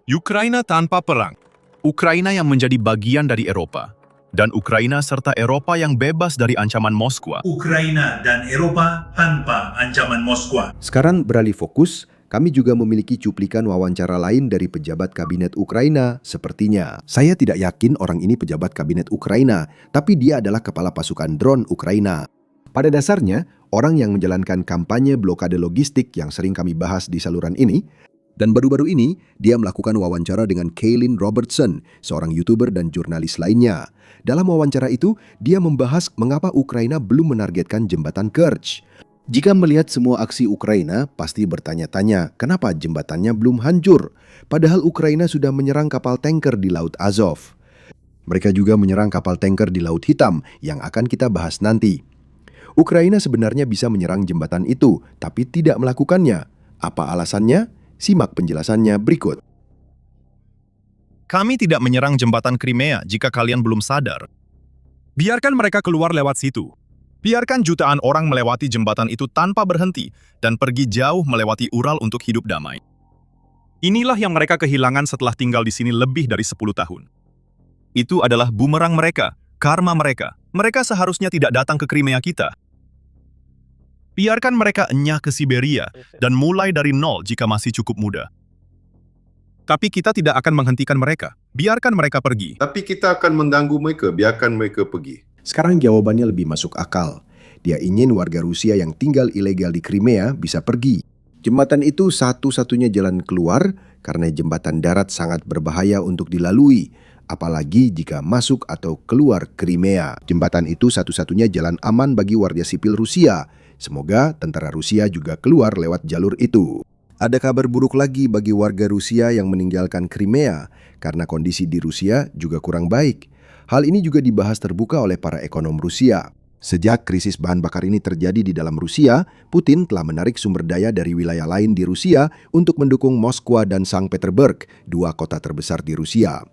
Ukraina tanpa perang. Ukraina yang menjadi bagian dari Eropa. Dan Ukraina serta Eropa yang bebas dari ancaman Moskwa. Ukraina dan Eropa tanpa ancaman Moskwa. Sekarang beralih fokus, kami juga memiliki cuplikan wawancara lain dari pejabat kabinet Ukraina. Sepertinya, saya tidak yakin orang ini pejabat kabinet Ukraina, tapi dia adalah kepala pasukan drone Ukraina. Pada dasarnya, orang yang menjalankan kampanye blokade logistik yang sering kami bahas di saluran ini, dan baru-baru ini, dia melakukan wawancara dengan Kaylin Robertson, seorang YouTuber dan jurnalis lainnya. Dalam wawancara itu, dia membahas mengapa Ukraina belum menargetkan jembatan Kerch. Jika melihat semua aksi Ukraina, pasti bertanya-tanya kenapa jembatannya belum hancur, padahal Ukraina sudah menyerang kapal tanker di Laut Azov. Mereka juga menyerang kapal tanker di Laut Hitam, yang akan kita bahas nanti. Ukraina sebenarnya bisa menyerang jembatan itu, tapi tidak melakukannya. Apa alasannya? Simak penjelasannya berikut. Kami tidak menyerang jembatan Crimea jika kalian belum sadar. Biarkan mereka keluar lewat situ. Biarkan jutaan orang melewati jembatan itu tanpa berhenti dan pergi jauh melewati Ural untuk hidup damai. Inilah yang mereka kehilangan setelah tinggal di sini lebih dari 10 tahun. Itu adalah bumerang mereka, karma mereka. Mereka seharusnya tidak datang ke Crimea kita. Biarkan mereka enyah ke Siberia dan mulai dari nol jika masih cukup muda. Tapi kita tidak akan menghentikan mereka. Biarkan mereka pergi. Tapi kita akan mengganggu mereka, biarkan mereka pergi. Sekarang jawabannya lebih masuk akal. Dia ingin warga Rusia yang tinggal ilegal di Crimea bisa pergi. Jembatan itu satu-satunya jalan keluar karena jembatan darat sangat berbahaya untuk dilalui, apalagi jika masuk atau keluar Crimea. Jembatan itu satu-satunya jalan aman bagi warga sipil Rusia. Semoga tentara Rusia juga keluar lewat jalur itu. Ada kabar buruk lagi bagi warga Rusia yang meninggalkan Crimea karena kondisi di Rusia juga kurang baik. Hal ini juga dibahas terbuka oleh para ekonom Rusia. Sejak krisis bahan bakar ini terjadi di dalam Rusia, Putin telah menarik sumber daya dari wilayah lain di Rusia untuk mendukung Moskwa dan Sankt Petersburg, dua kota terbesar di Rusia.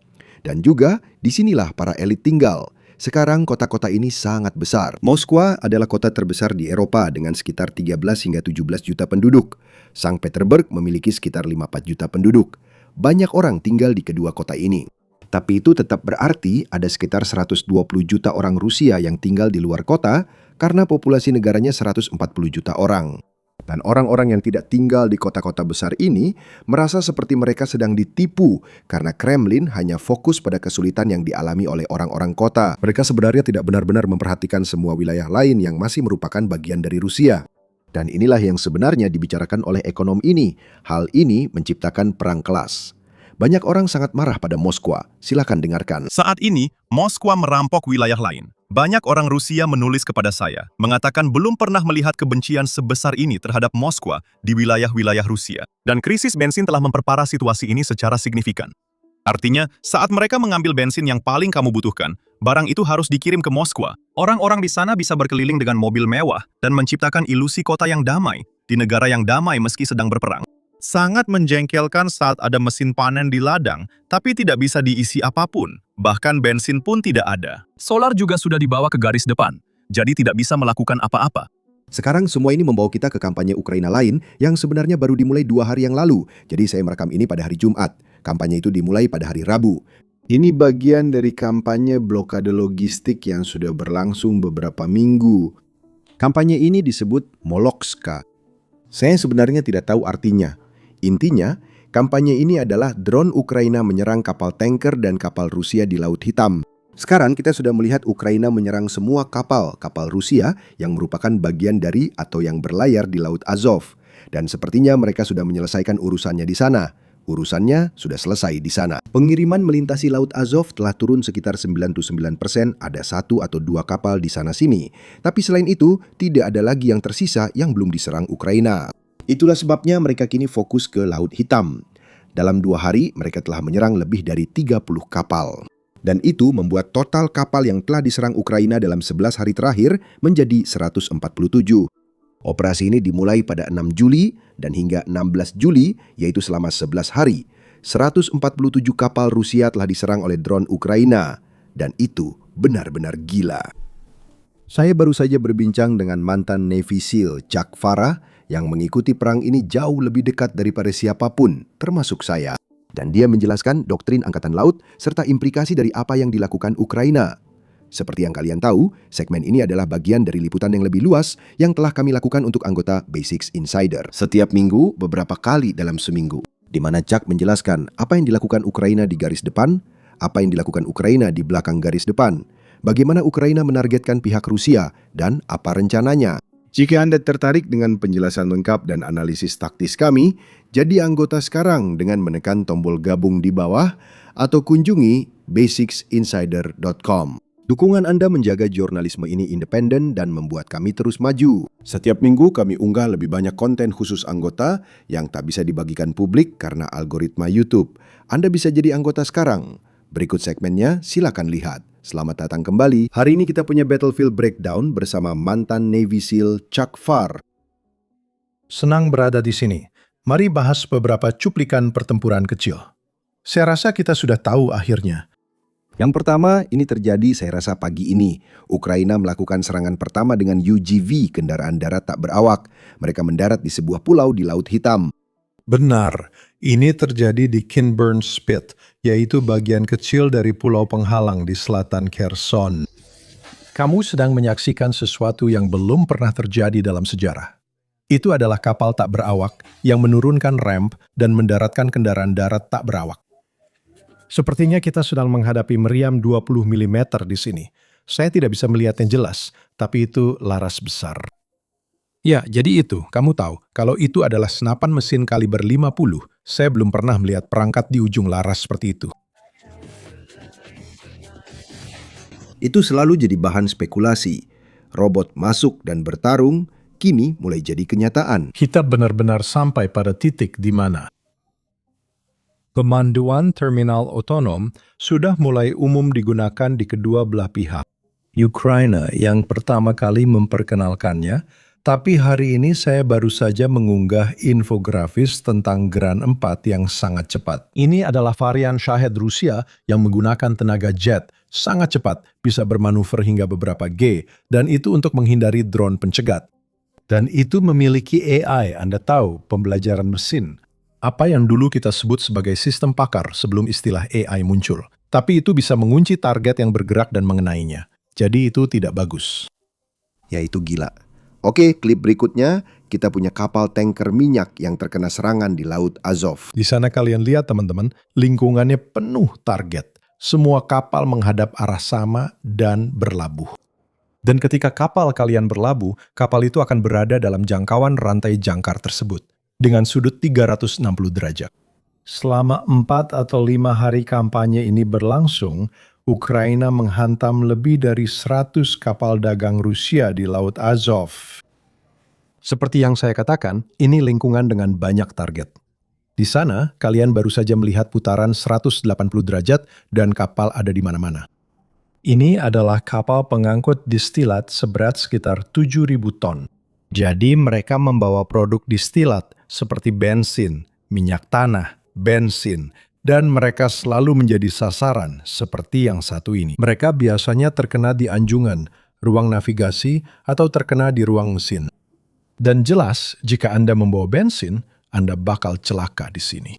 Dan juga disinilah para elit tinggal. Sekarang kota-kota ini sangat besar. Moskwa adalah kota terbesar di Eropa dengan sekitar 13 hingga 17 juta penduduk. Sankt Petersburg memiliki sekitar 54 juta penduduk. Banyak orang tinggal di kedua kota ini. Tapi itu tetap berarti ada sekitar 120 juta orang Rusia yang tinggal di luar kota karena populasi negaranya 140 juta orang. Dan orang-orang yang tidak tinggal di kota-kota besar ini merasa seperti mereka sedang ditipu karena Kremlin hanya fokus pada kesulitan yang dialami oleh orang-orang kota. Mereka sebenarnya tidak benar-benar memperhatikan semua wilayah lain yang masih merupakan bagian dari Rusia. Dan inilah yang sebenarnya dibicarakan oleh ekonom ini. Hal ini menciptakan perang kelas. Banyak orang sangat marah pada Moskwa. Silakan dengarkan. Saat ini, Moskwa merampok wilayah lain. Banyak orang Rusia menulis kepada saya, mengatakan belum pernah melihat kebencian sebesar ini terhadap Moskwa di wilayah-wilayah Rusia. Dan krisis bensin telah memperparah situasi ini secara signifikan. Artinya, saat mereka mengambil bensin yang paling kamu butuhkan, barang itu harus dikirim ke Moskwa. Orang-orang di sana bisa berkeliling dengan mobil mewah dan menciptakan ilusi kota yang damai, di negara yang damai meski sedang berperang. Sangat menjengkelkan saat ada mesin panen di ladang, tapi tidak bisa diisi apapun. Bahkan bensin pun tidak ada. Solar juga sudah dibawa ke garis depan, jadi tidak bisa melakukan apa-apa. Sekarang semua ini membawa kita ke kampanye Ukraina lain yang sebenarnya baru dimulai 2 hari yang lalu. Jadi saya merekam ini pada hari Jumat. Kampanye itu dimulai pada hari Rabu. Ini bagian dari kampanye blokade logistik yang sudah berlangsung beberapa minggu. Kampanye ini disebut Molokska. Saya sebenarnya tidak tahu artinya. Intinya, kampanye ini adalah drone Ukraina menyerang kapal tanker dan kapal Rusia di Laut Hitam. Sekarang kita sudah melihat Ukraina menyerang semua kapal Rusia yang merupakan bagian dari atau yang berlayar di Laut Azov. Dan sepertinya mereka sudah menyelesaikan urusannya di sana. Urusannya sudah selesai di sana. Pengiriman melintasi Laut Azov telah turun sekitar 99%, ada 1 atau 2 kapal di sana-sini. Tapi selain itu, tidak ada lagi yang tersisa yang belum diserang Ukraina. Itulah sebabnya mereka kini fokus ke Laut Hitam. Dalam 2 hari, mereka telah menyerang lebih dari 30 kapal. Dan itu membuat total kapal yang telah diserang Ukraina dalam 11 hari terakhir menjadi 147. Operasi ini dimulai pada 6 Juli dan hingga 16 Juli, yaitu selama 11 hari. 147 kapal Rusia telah diserang oleh drone Ukraina. Dan itu benar-benar gila. Saya baru saja berbincang dengan mantan Navy SEAL Chuck Farah yang mengikuti perang ini jauh lebih dekat daripada siapapun, termasuk saya. Dan dia menjelaskan doktrin Angkatan Laut serta implikasi dari apa yang dilakukan Ukraina. Seperti yang kalian tahu, segmen ini adalah bagian dari liputan yang lebih luas yang telah kami lakukan untuk anggota Basics Insider. Setiap minggu, beberapa kali dalam seminggu. Di mana Chuck menjelaskan apa yang dilakukan Ukraina di garis depan, apa yang dilakukan Ukraina di belakang garis depan, bagaimana Ukraina menargetkan pihak Rusia, dan apa rencananya. Jika Anda tertarik dengan penjelasan lengkap dan analisis taktis kami, jadi anggota sekarang dengan menekan tombol gabung di bawah atau kunjungi basicsinsider.com. Dukungan Anda menjaga jurnalisme ini independen dan membuat kami terus maju. Setiap minggu kami unggah lebih banyak konten khusus anggota yang tak bisa dibagikan publik karena algoritma YouTube. Anda bisa jadi anggota sekarang. Berikut segmennya, silakan lihat. Selamat datang kembali. Hari ini kita punya Battlefield Breakdown bersama mantan Navy SEAL Chuck Farr. Senang berada di sini. Mari bahas beberapa cuplikan pertempuran kecil. Saya rasa kita sudah tahu akhirnya. Yang pertama, ini terjadi saya rasa pagi ini. Ukraina melakukan serangan pertama dengan UGV, kendaraan darat tak berawak. Mereka mendarat di sebuah pulau di Laut Hitam. Benar, ini terjadi di Kinburn Spit, yaitu bagian kecil dari pulau penghalang di selatan Kherson. Kamu sedang menyaksikan sesuatu yang belum pernah terjadi dalam sejarah. Itu adalah kapal tak berawak yang menurunkan ramp dan mendaratkan kendaraan darat tak berawak. Sepertinya kita sedang menghadapi meriam 20 mm di sini. Saya tidak bisa melihatnya jelas, tapi itu laras besar. Ya, jadi itu, kamu tahu, kalau itu adalah senapan mesin kaliber 50, saya belum pernah melihat perangkat di ujung laras seperti itu. Itu selalu jadi bahan spekulasi. Robot masuk dan bertarung, kini mulai jadi kenyataan. Kita benar-benar sampai pada titik di mana pemanduan terminal otonom sudah mulai umum digunakan di kedua belah pihak. Ukraina yang pertama kali memperkenalkannya, tapi hari ini saya baru saja mengunggah infografis tentang Gran 4 yang sangat cepat. Ini adalah varian Shahed Rusia yang menggunakan tenaga jet, sangat cepat, bisa bermanuver hingga beberapa G, dan itu untuk menghindari drone pencegat. Dan itu memiliki AI, Anda tahu, pembelajaran mesin. Apa yang dulu kita sebut sebagai sistem pakar sebelum istilah AI muncul. Tapi itu bisa mengunci target yang bergerak dan mengenainya. Jadi itu tidak bagus. Ya itu gila. Oke, klip berikutnya kita punya kapal tanker minyak yang terkena serangan di Laut Azov. Di sana kalian lihat teman-teman, lingkungannya penuh target. Semua kapal menghadap arah sama dan berlabuh. Dan ketika kapal kalian berlabuh, kapal itu akan berada dalam jangkauan rantai jangkar tersebut dengan sudut 360 derajat. Selama 4 atau 5 hari kampanye ini berlangsung, Ukraina menghantam lebih dari 100 kapal dagang Rusia di Laut Azov. Seperti yang saya katakan, ini lingkungan dengan banyak target. Di sana, kalian baru saja melihat putaran 180 derajat dan kapal ada di mana-mana. Ini adalah kapal pengangkut distilat seberat sekitar 7.000 ton. Jadi mereka membawa produk distilat seperti bensin, minyak tanah, bensin, dan mereka selalu menjadi sasaran seperti yang satu ini. Mereka biasanya terkena di anjungan, ruang navigasi, atau terkena di ruang mesin. Dan jelas, jika Anda membawa bensin, Anda bakal celaka di sini.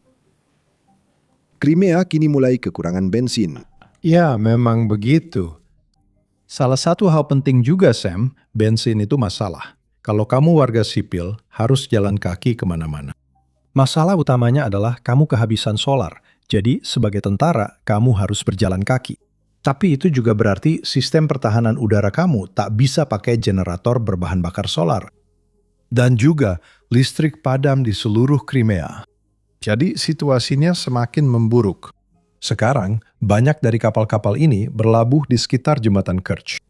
Crimea kini mulai kekurangan bensin. Ya, memang begitu. Salah satu hal penting juga, Sam, bensin itu masalah. Kalau kamu warga sipil, harus jalan kaki kemana-mana. Masalah utamanya adalah kamu kehabisan solar. Jadi, sebagai tentara, kamu harus berjalan kaki. Tapi itu juga berarti sistem pertahanan udara kamu tak bisa pakai generator berbahan bakar solar. Dan juga listrik padam di seluruh Crimea. Jadi situasinya semakin memburuk. Sekarang, banyak dari kapal-kapal ini berlabuh di sekitar jembatan Kerch.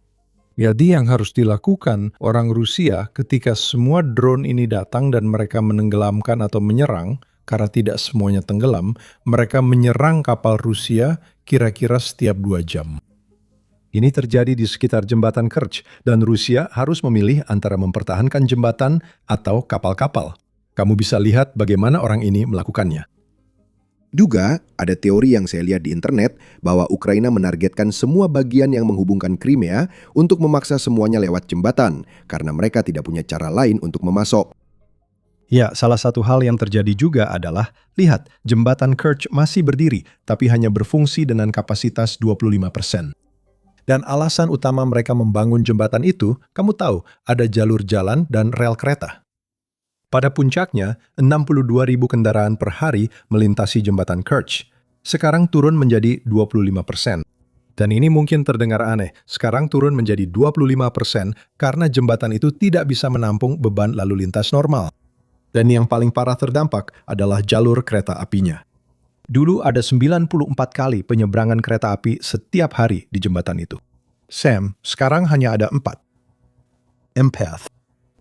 Jadi yang harus dilakukan orang Rusia ketika semua drone ini datang dan mereka menenggelamkan atau menyerang, karena tidak semuanya tenggelam, mereka menyerang kapal Rusia kira-kira setiap 2 jam. Ini terjadi di sekitar jembatan Kerch, dan Rusia harus memilih antara mempertahankan jembatan atau kapal-kapal. Kamu bisa lihat bagaimana orang ini melakukannya. Juga, ada teori yang saya lihat di internet bahwa Ukraina menargetkan semua bagian yang menghubungkan Crimea untuk memaksa semuanya lewat jembatan, karena mereka tidak punya cara lain untuk memasok. Ya, salah satu hal yang terjadi juga adalah, lihat, jembatan Kerch masih berdiri, tapi hanya berfungsi dengan kapasitas 25%. Dan alasan utama mereka membangun jembatan itu, kamu tahu, ada jalur jalan dan rel kereta. Pada puncaknya, 62.000 kendaraan per hari melintasi jembatan Kerch. Sekarang turun menjadi 25%. Dan ini mungkin terdengar aneh, sekarang turun menjadi 25% karena jembatan itu tidak bisa menampung beban lalu lintas normal. Dan yang paling parah terdampak adalah jalur kereta apinya. Dulu ada 94 kali penyeberangan kereta api setiap hari di jembatan itu. Sam, sekarang hanya ada 4. Empath.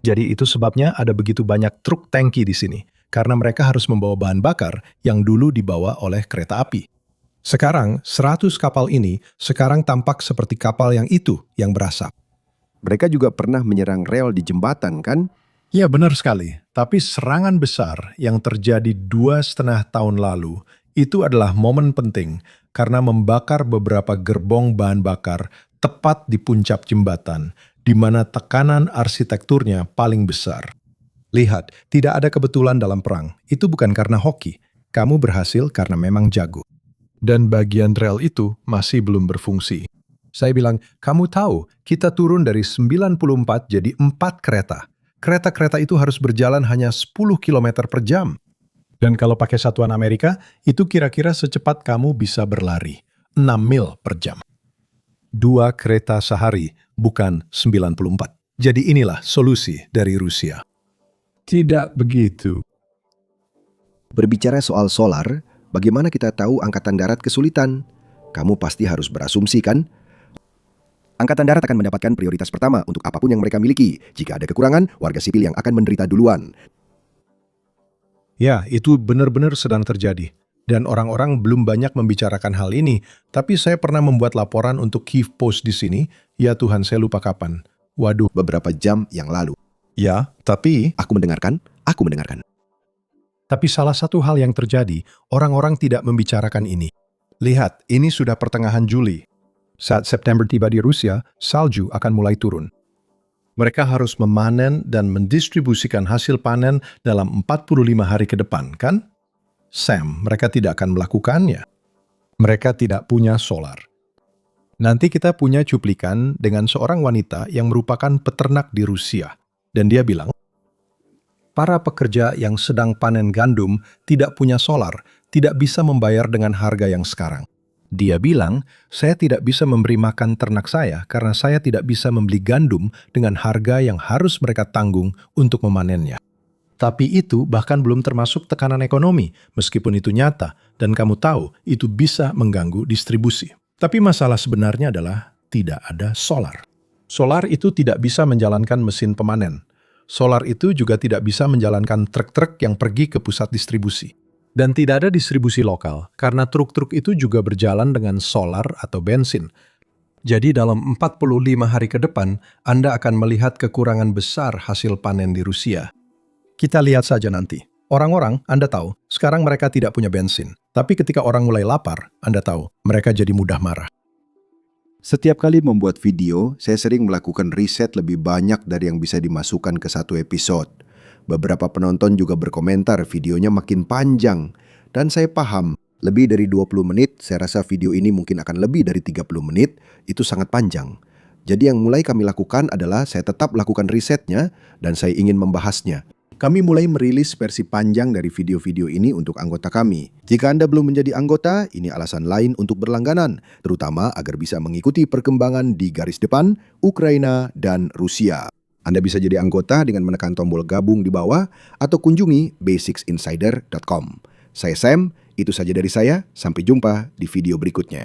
Jadi itu sebabnya ada begitu banyak truk tangki di sini, karena mereka harus membawa bahan bakar yang dulu dibawa oleh kereta api. Sekarang, 100 kapal ini sekarang tampak seperti kapal yang itu yang berasap. Mereka juga pernah menyerang rel di jembatan, kan? Ya, benar sekali. Tapi serangan besar yang terjadi 2,5 tahun lalu itu adalah momen penting karena membakar beberapa gerbong bahan bakar tepat di puncak jembatan, di mana tekanan arsitekturnya paling besar. Lihat, tidak ada kebetulan dalam perang. Itu bukan karena hoki. Kamu berhasil karena memang jago. Dan bagian rel itu masih belum berfungsi. Saya bilang, kamu tahu, kita turun dari 94 jadi 4 kereta. Kereta-kereta itu harus berjalan hanya 10 km per jam. Dan kalau pakai satuan Amerika, itu kira-kira secepat kamu bisa berlari, 6 mil per jam. 2 kereta sehari, bukan 94. Jadi inilah solusi dari Rusia. Tidak begitu. Berbicara soal solar, bagaimana kita tahu Angkatan Darat kesulitan? Kamu pasti harus berasumsi, kan? Angkatan Darat akan mendapatkan prioritas pertama untuk apapun yang mereka miliki. Jika ada kekurangan, warga sipil yang akan menderita duluan. Ya, itu benar-benar sedang terjadi. Dan orang-orang belum banyak membicarakan hal ini, tapi saya pernah membuat laporan untuk Kyiv Post di sini. Ya Tuhan, saya lupa kapan. Waduh. Beberapa jam yang lalu. Ya, tapi... Aku mendengarkan. Tapi salah satu hal yang terjadi, orang-orang tidak membicarakan ini. Lihat, ini sudah pertengahan Juli. Saat September tiba di Rusia, salju akan mulai turun. Mereka harus memanen dan mendistribusikan hasil panen dalam 45 hari ke depan, kan? Sam, mereka tidak akan melakukannya. Mereka tidak punya solar. Nanti kita punya cuplikan dengan seorang wanita yang merupakan peternak di Rusia. Dan dia bilang, Para pekerja yang sedang panen gandum tidak punya solar, tidak bisa membayar dengan harga yang sekarang. Dia bilang, saya tidak bisa memberi makan ternak saya karena saya tidak bisa membeli gandum dengan harga yang harus mereka tanggung untuk memanennya. Tapi itu bahkan belum termasuk tekanan ekonomi, meskipun itu nyata, dan kamu tahu itu bisa mengganggu distribusi. Tapi masalah sebenarnya adalah tidak ada solar. Solar itu tidak bisa menjalankan mesin pemanen. Solar itu juga tidak bisa menjalankan truk-truk yang pergi ke pusat distribusi. Dan tidak ada distribusi lokal, karena truk-truk itu juga berjalan dengan solar atau bensin. Jadi dalam 45 hari ke depan, Anda akan melihat kekurangan besar hasil panen di Rusia. Kita lihat saja nanti. Orang-orang, Anda tahu, sekarang mereka tidak punya bensin. Tapi ketika orang mulai lapar, Anda tahu, mereka jadi mudah marah. Setiap kali membuat video, saya sering melakukan riset lebih banyak dari yang bisa dimasukkan ke satu episode. Beberapa penonton juga berkomentar videonya makin panjang. Dan saya paham, lebih dari 20 menit, saya rasa video ini mungkin akan lebih dari 30 menit, itu sangat panjang. Jadi yang mulai kami lakukan adalah saya tetap lakukan risetnya dan saya ingin membahasnya. Kami mulai merilis versi panjang dari video-video ini untuk anggota kami. Jika Anda belum menjadi anggota, ini alasan lain untuk berlangganan, terutama agar bisa mengikuti perkembangan di garis depan, Ukraina, dan Rusia. Anda bisa jadi anggota dengan menekan tombol gabung di bawah atau kunjungi basicsinsider.com. Saya Sam, itu saja dari saya. Sampai jumpa di video berikutnya.